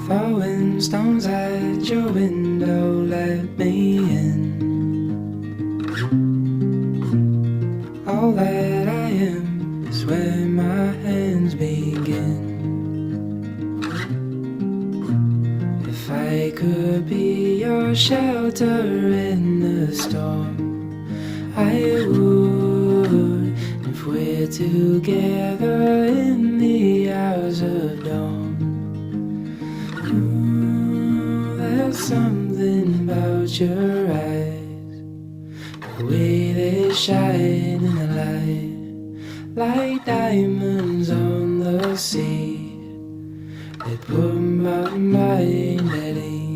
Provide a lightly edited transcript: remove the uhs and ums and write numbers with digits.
Throwing stones at your window, let me in. All that I am is where my hands begin. If I could be your shelter in the storm, I would. If we're together in the hours of dawn, there's something about your eyes, the way they shine in the light, like diamonds on the sea. They put my mind at ease.